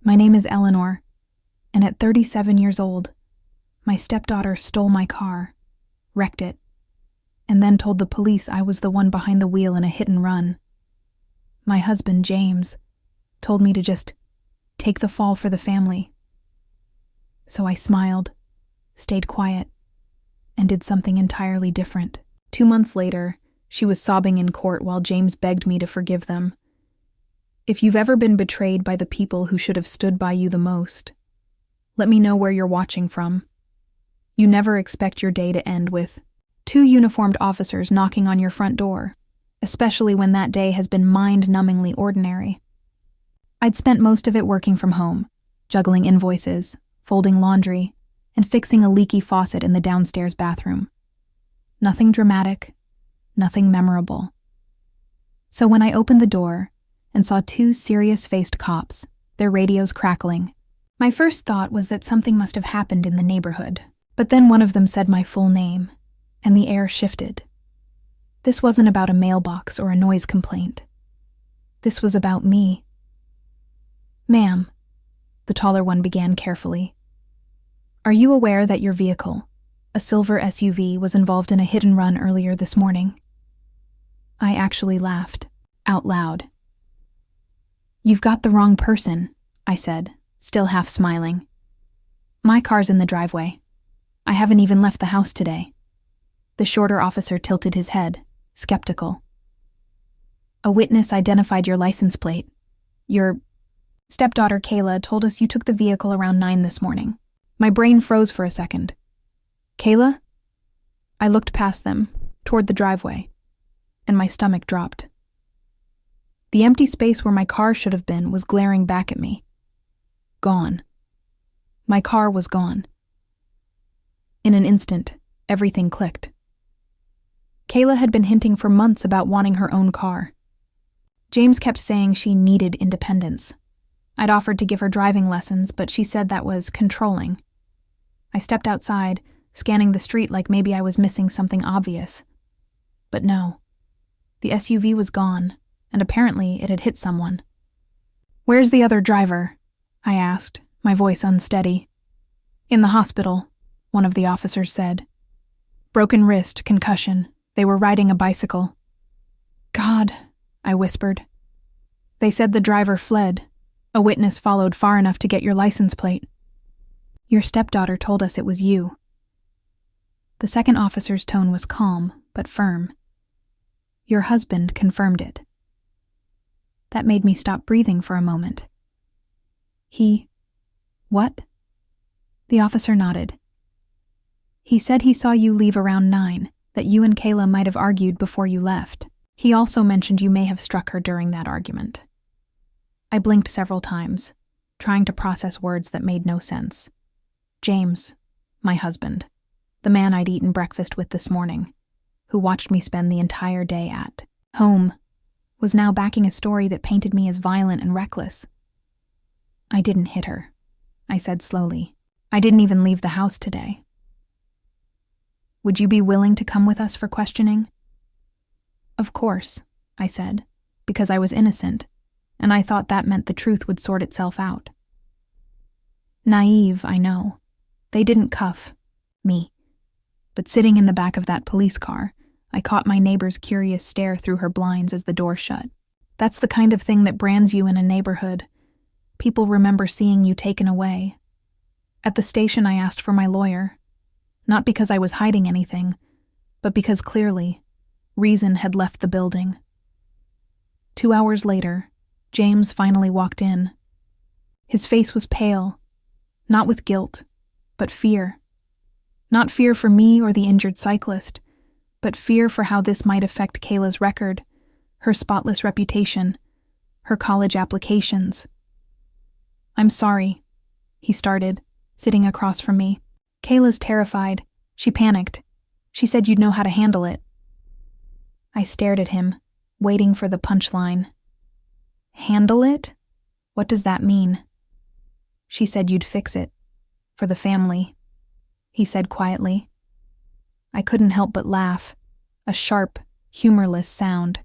My name is Eleanor, and at 37 years old, my stepdaughter stole my car, wrecked it, and then told the police I was the one behind the wheel in a hit and run. My husband, James, told me to just take the fall for the family. So I smiled, stayed quiet, and did something entirely different. 2 months later, she was sobbing in court while James begged me to forgive them. If you've ever been betrayed by the people who should have stood by you the most, let me know where you're watching from. You never expect your day to end with 2 uniformed officers knocking on your front door, especially when that day has been mind-numbingly ordinary. I'd spent most of it working from home, juggling invoices, folding laundry, and fixing a leaky faucet in the downstairs bathroom. Nothing dramatic, nothing memorable. So when I opened the door and saw 2 serious-faced cops, their radios crackling, my first thought was that something must have happened in the neighborhood. But then one of them said my full name, and the air shifted. This wasn't about a mailbox or a noise complaint. This was about me. "Ma'am," the taller one began carefully, "are you aware that your vehicle, a silver SUV, was involved in a hit and run earlier this morning?" I actually laughed, out loud. "You've got the wrong person," I said, still half smiling. "My car's in the driveway. I haven't even left the house today." The shorter officer tilted his head, skeptical. "A witness identified your license plate. Your stepdaughter Kayla told us you took the vehicle around 9 this morning." My brain froze for a second. "Kayla?" I looked past them, toward the driveway, and my stomach dropped. The empty space where my car should have been was glaring back at me. Gone. My car was gone. In an instant, everything clicked. Kayla had been hinting for months about wanting her own car. James kept saying she needed independence. I'd offered to give her driving lessons, but she said that was controlling. I stepped outside, scanning the street like maybe I was missing something obvious. But no. The SUV was gone, and apparently it had hit someone. "Where's the other driver?" I asked, my voice unsteady. "In the hospital," one of the officers said. "Broken wrist, concussion. They were riding a bicycle." "God," I whispered. "They said the driver fled. A witness followed far enough to get your license plate." "Your stepdaughter told us it was you." The second officer's tone was calm, but firm. "Your husband confirmed it." That made me stop breathing for a moment. What?" The officer nodded. "He said he saw you leave around 9, that you and Kayla might have argued before you left. He also mentioned you may have struck her during that argument." I blinked several times, trying to process words that made no sense. James, my husband, the man I'd eaten breakfast with this morning, who watched me spend the entire day at home, was now backing a story that painted me as violent and reckless. "I didn't hit her," I said slowly. "I didn't even leave the house today." "Would you be willing to come with us for questioning?" "Of course," I said, because I was innocent, and I thought that meant the truth would sort itself out. Naive, I know. They didn't cuff me. But sitting in the back of that police car, I caught my neighbor's curious stare through her blinds as the door shut. That's the kind of thing that brands you in a neighborhood. People remember seeing you taken away. At the station, I asked for my lawyer, not because I was hiding anything, but because clearly, reason had left the building. 2 hours later, James finally walked in. His face was pale, not with guilt, but fear. Not fear for me or the injured cyclist, but fear for how this might affect Kayla's record, her spotless reputation, her college applications. "I'm sorry," he started, sitting across from me. "Kayla's terrified. She panicked. She said you'd know how to handle it." I stared at him, waiting for the punchline. "Handle it? What does that mean?" "She said you'd fix it. For the family," he said quietly. I couldn't help but laugh, a sharp, humorless sound.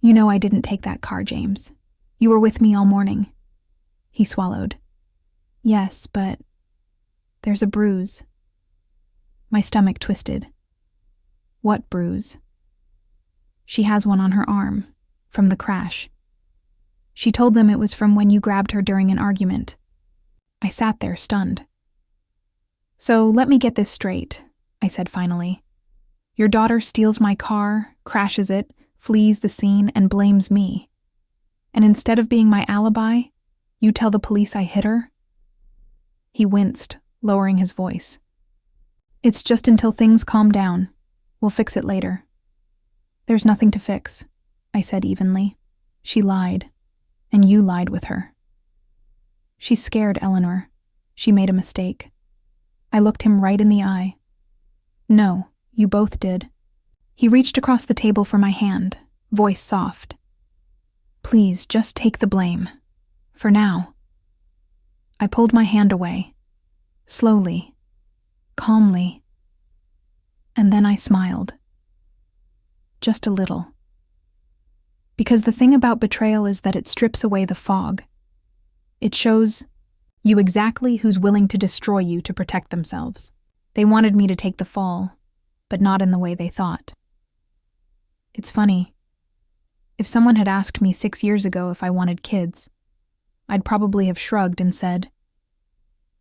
"You know I didn't take that car, James. You were with me all morning. He swallowed. Yes, but there's a bruise. My stomach twisted. What bruise? She has one on her arm, from the crash. She told them it was from when you grabbed her during an argument. I sat there, stunned. So let me get this straight, I said finally. Your daughter steals my car, crashes it, flees the scene, and blames me. And instead of being my alibi, you tell the police I hit her? He winced, lowering his voice. It's just until things calm down. We'll fix it later. There's nothing to fix, I said evenly. She lied, and you lied with her. She's scared, Eleanor. She made a mistake. I looked him right in the eye. No, you both did. He reached across the table for my hand, voice soft. Please, just take the blame. For now. I pulled my hand away. Slowly. Calmly. And then I smiled. Just a little. Because the thing about betrayal is that it strips away the fog. It shows you exactly who's willing to destroy you to protect themselves. They wanted me to take the fall, but not in the way they thought. It's funny. If someone had asked me 6 years ago if I wanted kids, I'd probably have shrugged and said,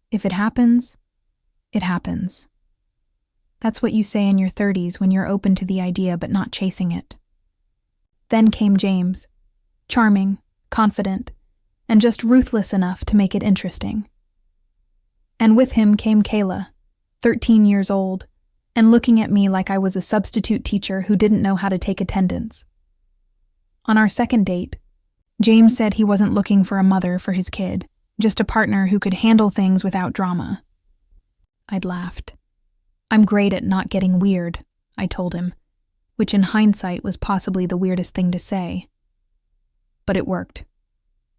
if it happens, it happens. That's what you say in your 30s when you're open to the idea but not chasing it. Then came James, charming, confident, and just ruthless enough to make it interesting. And with him came Kayla, 13 years old, and looking at me like I was a substitute teacher who didn't know how to take attendance. On our second date, James said he wasn't looking for a mother for his kid, just a partner who could handle things without drama. I'd laughed. I'm great at not getting weird, I told him, which in hindsight was possibly the weirdest thing to say. But it worked.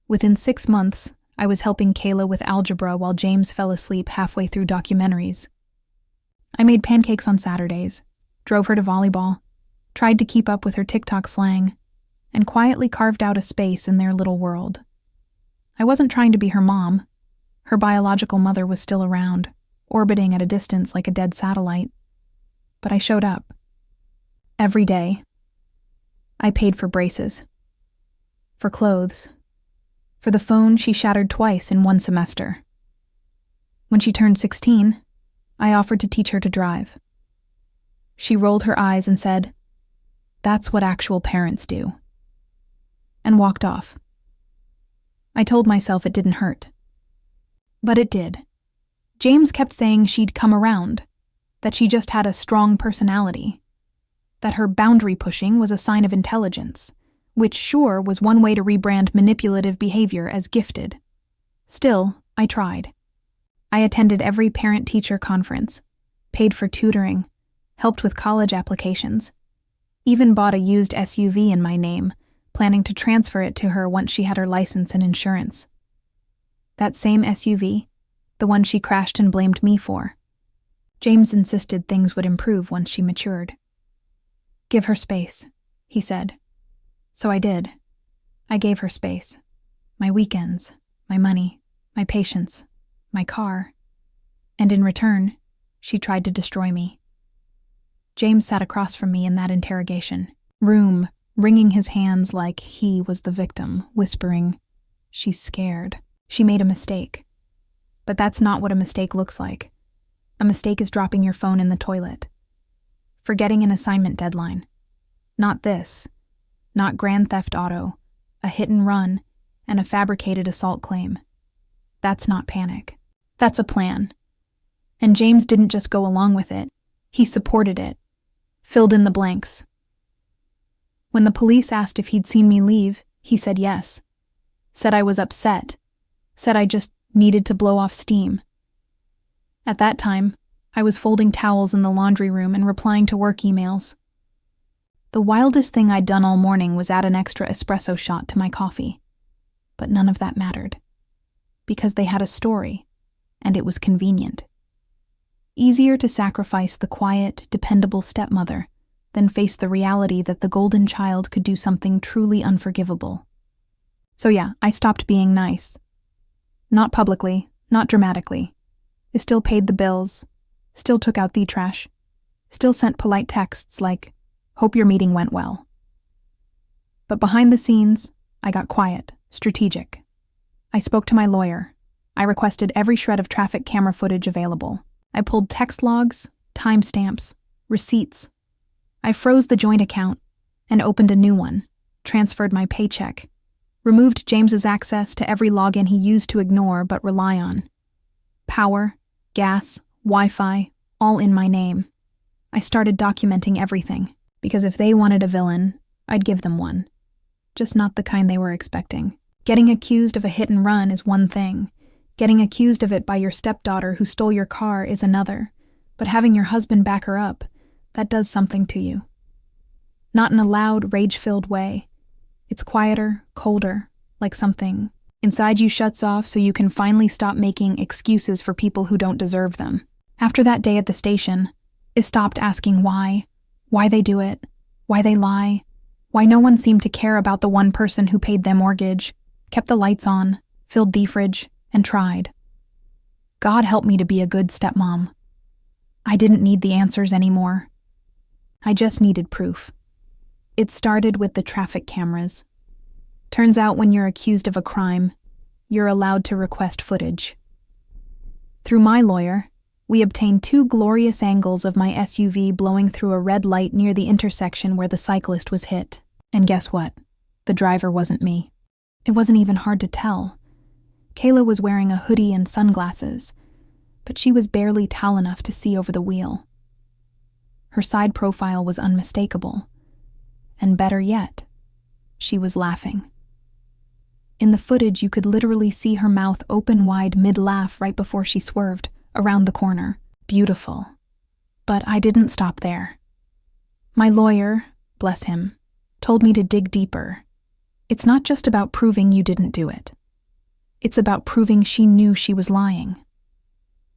Within 6 months, I was helping Kayla with algebra while James fell asleep halfway through documentaries. I made pancakes on Saturdays, drove her to volleyball, tried to keep up with her TikTok slang, and quietly carved out a space in their little world. I wasn't trying to be her mom. Her biological mother was still around, orbiting at a distance like a dead satellite. But I showed up. Every day. I paid for braces. For clothes. For the phone she shattered twice in 1 semester. When she turned 16, I offered to teach her to drive. She rolled her eyes and said, "That's what actual parents do," and walked off. I told myself it didn't hurt. But it did. James kept saying she'd come around, that she just had a strong personality, that her boundary pushing was a sign of intelligence, which sure was one way to rebrand manipulative behavior as gifted. Still, I tried. I attended every parent-teacher conference, paid for tutoring, helped with college applications, even bought a used SUV in my name, planning to transfer it to her once she had her license and insurance. That same SUV, the one she crashed and blamed me for. James insisted things would improve once she matured. "Give her space," he said. So I did. I gave her space. My weekends, my money, my patience, my car. And in return, she tried to destroy me. James sat across from me in that interrogation room, wringing his hands like he was the victim, whispering, "She's scared. She made a mistake." But that's not what a mistake looks like. A mistake is dropping your phone in the toilet. Forgetting an assignment deadline. Not this. Not Grand Theft Auto, a hit and run, and a fabricated assault claim. That's not panic. That's a plan. And James didn't just go along with it. He supported it. Filled in the blanks. When the police asked if he'd seen me leave, he said yes. Said I was upset. Said I just needed to blow off steam. At that time, I was folding towels in the laundry room and replying to work emails. The wildest thing I'd done all morning was add an extra espresso shot to my coffee. But none of that mattered. Because they had a story, and it was convenient. Easier to sacrifice the quiet, dependable stepmother than face the reality that the golden child could do something truly unforgivable. So yeah, I stopped being nice. Not publicly, not dramatically. I still paid the bills, still took out the trash, still sent polite texts like, "Hope your meeting went well." But behind the scenes, I got quiet, strategic. I spoke to my lawyer. I requested every shred of traffic camera footage available. I pulled text logs, timestamps, receipts. I froze the joint account and opened a new one, transferred my paycheck, removed James's access to every login he used to ignore but rely on. Power, gas, Wi-Fi, all in my name. I started documenting everything, because if they wanted a villain, I'd give them one. Just not the kind they were expecting. Getting accused of a hit and run is one thing. Getting accused of it by your stepdaughter who stole your car is another. But having your husband back her up, that does something to you. Not in a loud, rage-filled way. It's quieter, colder, like something inside you shuts off so you can finally stop making excuses for people who don't deserve them. After that day at the station, I stopped asking why they do it, why they lie, why no one seemed to care about the one person who paid their mortgage, kept the lights on, filled the fridge, and tried. God help me to be a good stepmom. I didn't need the answers anymore. I just needed proof. It started with the traffic cameras. Turns out when you're accused of a crime, you're allowed to request footage. Through my lawyer, we obtained 2 glorious angles of my SUV blowing through a red light near the intersection where the cyclist was hit. And guess what? The driver wasn't me. It wasn't even hard to tell. Kayla was wearing a hoodie and sunglasses, but she was barely tall enough to see over the wheel. Her side profile was unmistakable. And better yet, she was laughing. In the footage, you could literally see her mouth open wide mid-laugh right before she swerved around the corner. Beautiful. But I didn't stop there. My lawyer, bless him, told me to dig deeper. It's not just about proving you didn't do it. It's about proving she knew she was lying.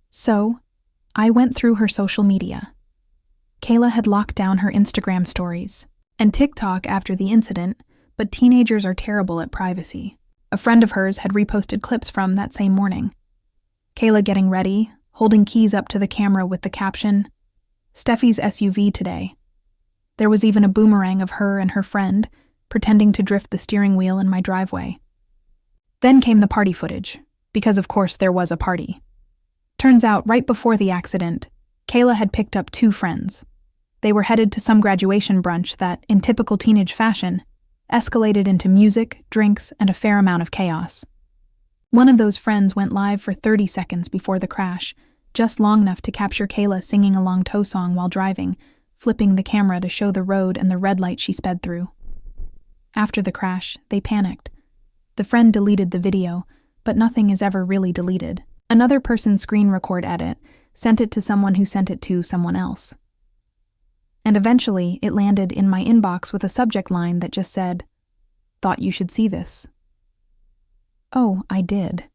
So, I went through her social media. Kayla had locked down her Instagram stories and TikTok after the incident, but teenagers are terrible at privacy. A friend of hers had reposted clips from that same morning. Kayla getting ready, holding keys up to the camera with the caption, "Steffi's SUV today." There was even a boomerang of her and her friend, pretending to drift the steering wheel in my driveway. Then came the party footage, because of course there was a party. Turns out, right before the accident, Kayla had picked up 2 friends. They were headed to some graduation brunch that, in typical teenage fashion, escalated into music, drinks, and a fair amount of chaos. One of those friends went live for 30 seconds before the crash, just long enough to capture Kayla singing along tow song while driving, flipping the camera to show the road and the red light she sped through. After the crash, they panicked. The friend deleted the video, but nothing is ever really deleted. Another person's screen record edit sent it to someone who sent it to someone else. And eventually, it landed in my inbox with a subject line that just said, "Thought you should see this." Oh, I did.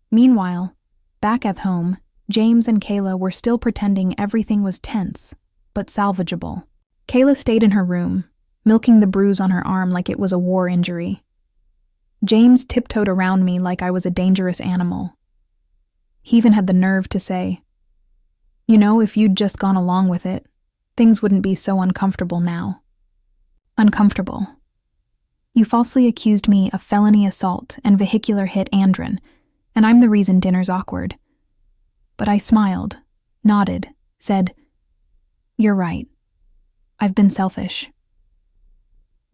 Meanwhile, back at home, James and Kayla were still pretending everything was tense, but salvageable. Kayla stayed in her room, milking the bruise on her arm like it was a war injury. James tiptoed around me like I was a dangerous animal. He even had the nerve to say, "You know, if you'd just gone along with it, things wouldn't be so uncomfortable now." Uncomfortable. You falsely accused me of felony assault and vehicular hit Andrin, and I'm the reason dinner's awkward. But I smiled, nodded, said, "You're right. I've been selfish."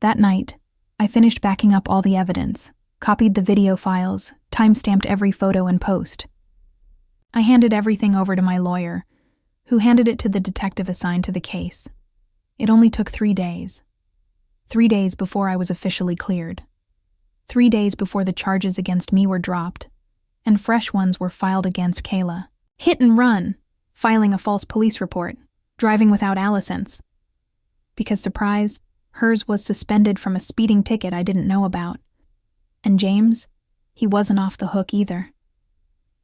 That night, I finished backing up all the evidence, copied the video files, timestamped every photo and post. I handed everything over to my lawyer, who handed it to the detective assigned to the case. It only took 3 days. 3 days before I was officially cleared. 3 days before the charges against me were dropped, and fresh ones were filed against Kayla. Hit and run, filing a false police report, driving without a license. Because, surprise, hers was suspended from a speeding ticket I didn't know about. And James, he wasn't off the hook either.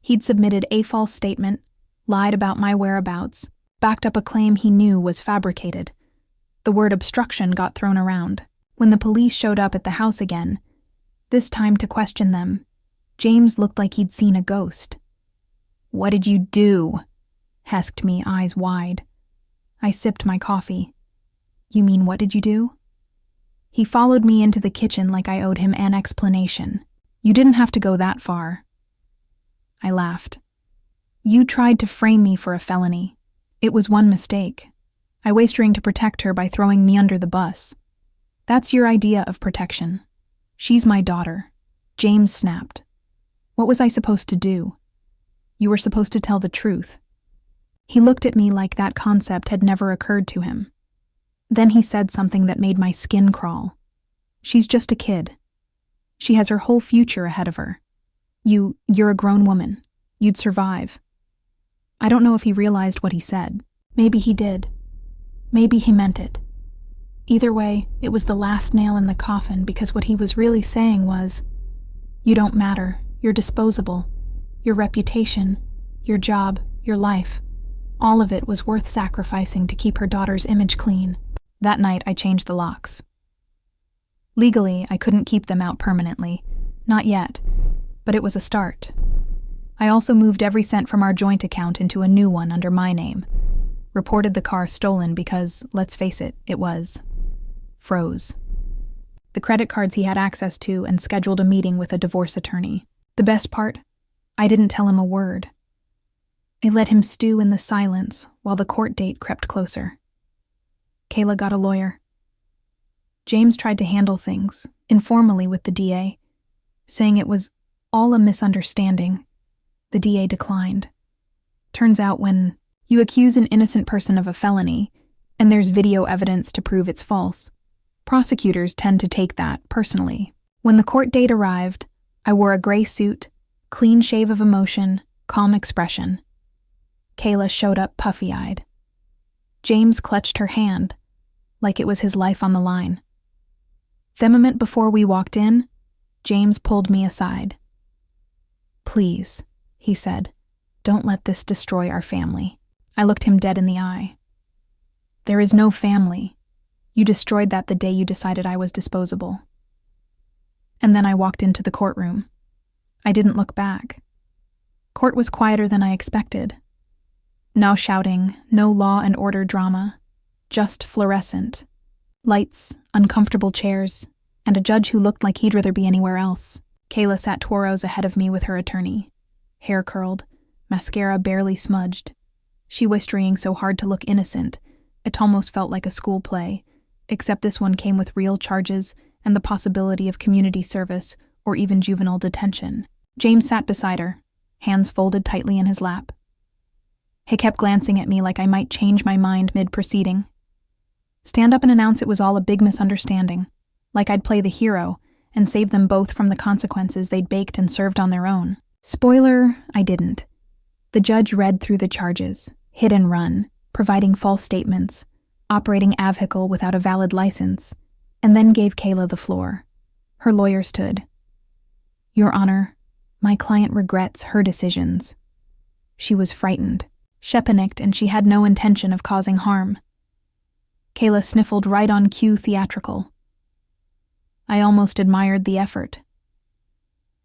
He'd submitted a false statement, lied about my whereabouts, backed up a claim he knew was fabricated. The word obstruction got thrown around. When the police showed up at the house again, this time to question them, James looked like he'd seen a ghost. "What did you do?" hesked me, eyes wide. I sipped my coffee. "You mean what did you do?" He followed me into the kitchen like I owed him an explanation. "You didn't have to go that far." I laughed. "You tried to frame me for a felony. It was one mistake. I was trying to protect her by throwing me under the bus. That's your idea of protection. She's my daughter." James snapped. "What was I supposed to do?" "You were supposed to tell the truth." He looked at me like that concept had never occurred to him. Then he said something that made my skin crawl. "She's just a kid. She has her whole future ahead of her. You're a grown woman. You'd survive." I don't know if he realized what he said. Maybe he did. Maybe he meant it. Either way, it was the last nail in the coffin, because what he was really saying was, "You don't matter. You're disposable. Your reputation, your job, your life. All of it was worth sacrificing to keep her daughter's image clean." That night, I changed the locks. Legally, I couldn't keep them out permanently. Not yet. But it was a start. I also moved every cent from our joint account into a new one under my name. Reported the car stolen because, let's face it, it was. Froze. The credit cards he had access to, and scheduled a meeting with a divorce attorney. The best part? I didn't tell him a word. I let him stew in the silence while the court date crept closer. Kayla got a lawyer. James tried to handle things, informally with the DA, saying it was all a misunderstanding. The DA declined. Turns out when you accuse an innocent person of a felony, and there's video evidence to prove it's false, prosecutors tend to take that personally. When the court date arrived, I wore a gray suit, clean shave of emotion, calm expression. Kayla showed up puffy-eyed. James clutched her hand, like it was his life on the line. The moment before we walked in, James pulled me aside. "Please," he said, "don't let this destroy our family." I looked him dead in the eye. "There is no family. You destroyed that the day you decided I was disposable." And then I walked into the courtroom. I didn't look back. Court was quieter than I expected. No shouting, no law and order drama, just fluorescent. Lights, uncomfortable chairs, and a judge who looked like he'd rather be anywhere else. Kayla sat 2 rows ahead of me with her attorney. Hair curled, mascara barely smudged. She was trying so hard to look innocent, it almost felt like a school play, except this one came with real charges and the possibility of community service or even juvenile detention. James sat beside her, hands folded tightly in his lap. He kept glancing at me like I might change my mind mid-proceeding. Stand up and announce it was all a big misunderstanding, like I'd play the hero and save them both from the consequences they'd baked and served on their own. Spoiler, I didn't. The judge read through the charges, hit and run, providing false statements, operating a vehicle without a valid license, and then gave Kayla the floor. Her lawyer stood. "Your Honor, my client regrets her decisions." She was frightened. She panicked, and she had no intention of causing harm. Kayla sniffled right on cue, theatrical. I almost admired the effort.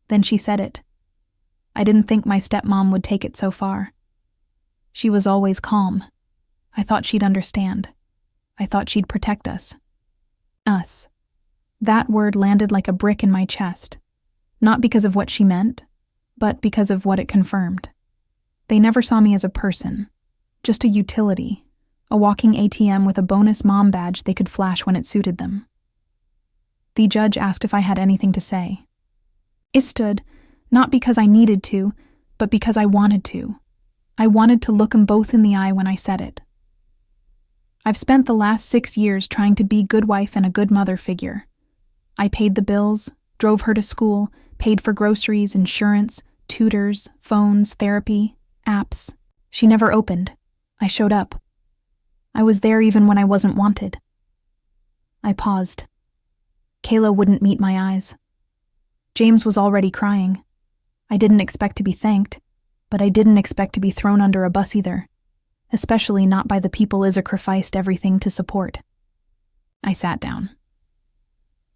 Then she said it. I didn't think my stepmom would take it so far. She was always calm. I thought she'd understand. I thought she'd protect us. Us. That word landed like a brick in my chest, not because of what she meant, but because of what it confirmed. They never saw me as a person, just a utility, a walking ATM with a bonus mom badge they could flash when it suited them. The judge asked if I had anything to say. I stood, not because I needed to, but because I wanted to. I wanted to look them both in the eye when I said it. I've spent the last 6 years trying to be a good wife and a good mother figure. I paid the bills, drove her to school, paid for groceries, insurance, tutors, phones, therapy, apps. She never opened. I showed up. I was there even when I wasn't wanted. I paused. Kayla wouldn't meet my eyes. James was already crying. I didn't expect to be thanked, but I didn't expect to be thrown under a bus either, especially not by the people I sacrificed everything to support. I sat down.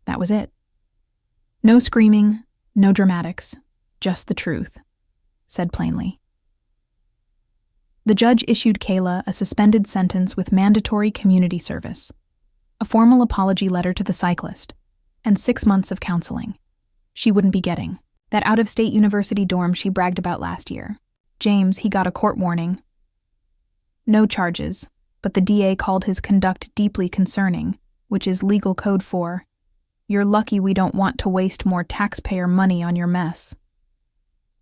That was it. No screaming, no dramatics, Just the truth, said plainly. The judge issued Kayla a suspended sentence with mandatory community service, a formal apology letter to the cyclist, and 6 months of counseling. She wouldn't be getting that out-of-state university dorm she bragged about last year. James, he got a court warning. No charges, but the DA called his conduct deeply concerning, which is legal code for, "You're lucky we don't want to waste more taxpayer money on your mess."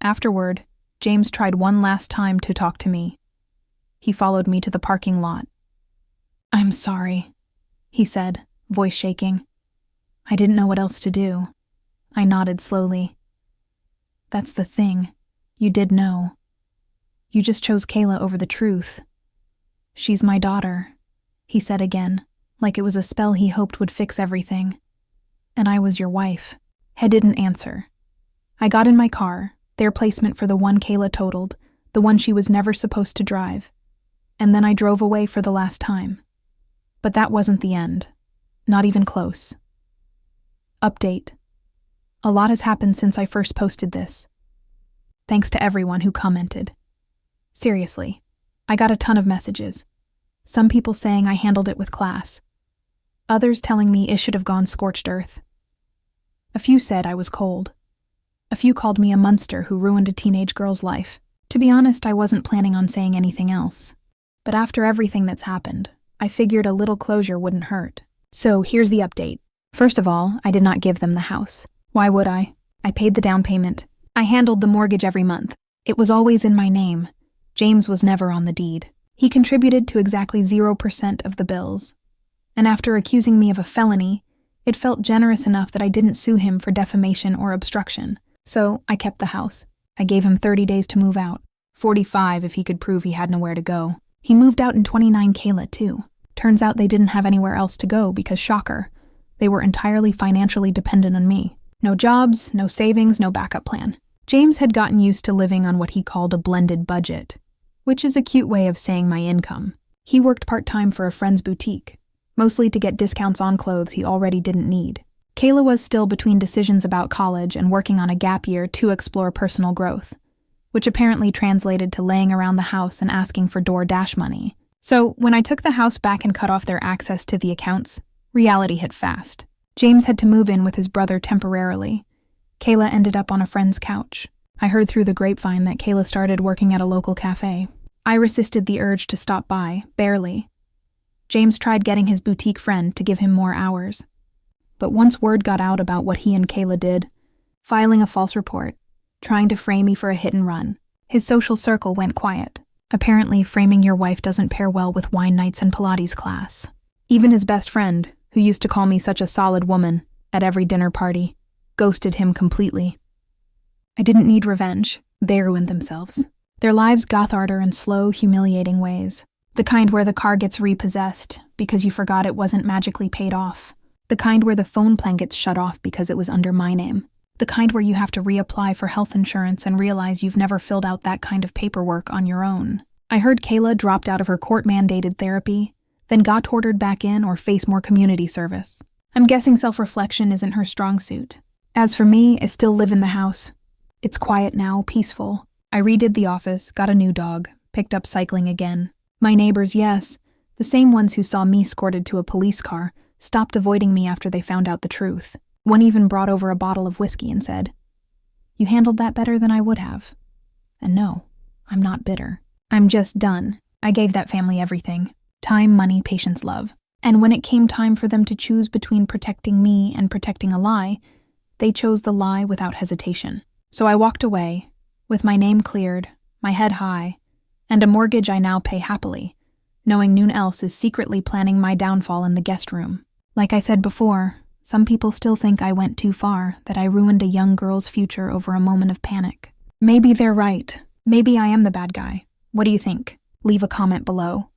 Afterward, James tried one last time to talk to me. He followed me to the parking lot. "I'm sorry," he said, voice shaking. "I didn't know what else to do." I nodded slowly. "That's the thing. You did know. You just chose Kayla over the truth." "She's my daughter," he said again, like it was a spell he hoped would fix everything. "And I was your wife." Head didn't answer. I got in my car, their placement for the one Kayla totaled, the one she was never supposed to drive. And then I drove away for the last time. But that wasn't the end. Not even close. Update. A lot has happened since I first posted this. Thanks to everyone who commented. Seriously, I got a ton of messages. Some people saying I handled it with class. Others telling me it should have gone scorched earth. A few said I was cold. A few called me a monster who ruined a teenage girl's life. To be honest, I wasn't planning on saying anything else. But after everything that's happened, I figured a little closure wouldn't hurt. So here's the update. First of all, I did not give them the house. Why would I? I paid the down payment. I handled the mortgage every month. It was always in my name. James was never on the deed. He contributed to exactly 0% of the bills. And after accusing me of a felony, it felt generous enough that I didn't sue him for defamation or obstruction. So I kept the house. I gave him 30 days to move out. 45 if he could prove he had nowhere to go. He moved out in 29 Kayla too. Turns out they didn't have anywhere else to go because, shocker, they were entirely financially dependent on me. No jobs, no savings, no backup plan. James had gotten used to living on what he called a blended budget, which is a cute way of saying my income. He worked part-time for a friend's boutique, mostly to get discounts on clothes he already didn't need. Kayla was still between decisions about college and working on a gap year to explore personal growth, which apparently translated to laying around the house and asking for DoorDash money. So when I took the house back and cut off their access to the accounts, reality hit fast. James had to move in with his brother temporarily. Kayla ended up on a friend's couch. I heard through the grapevine that Kayla started working at a local cafe. I resisted the urge to stop by, barely. James tried getting his boutique friend to give him more hours. But once word got out about what he and Kayla did, filing a false report, trying to frame me for a hit and run, his social circle went quiet. Apparently, framing your wife doesn't pair well with wine nights and Pilates class. Even his best friend, who used to call me such a solid woman at every dinner party, ghosted him completely. I didn't need revenge. They ruined themselves. Their lives Gotharder in slow, humiliating ways. The kind where the car gets repossessed because you forgot it wasn't magically paid off. The kind where the phone plan gets shut off because it was under my name. The kind where you have to reapply for health insurance and realize you've never filled out that kind of paperwork on your own. I heard Kayla dropped out of her court-mandated therapy, then got ordered back in or face more community service. I'm guessing self-reflection isn't her strong suit. As for me, I still live in the house. It's quiet now, peaceful. I redid the office, got a new dog, picked up cycling again. My neighbors, yes, the same ones who saw me escorted to a police car, stopped avoiding me after they found out the truth. One even brought over a bottle of whiskey and said, "You handled that better than I would have." And no, I'm not bitter. I'm just done. I gave that family everything. Time, money, patience, love. And when it came time for them to choose between protecting me and protecting a lie, they chose the lie without hesitation. So I walked away, with my name cleared, my head high, and a mortgage I now pay happily, knowing no one else is secretly planning my downfall in the guest room. Like I said before, some people still think I went too far, that I ruined a young girl's future over a moment of panic. Maybe they're right. Maybe I am the bad guy. What do you think? Leave a comment below.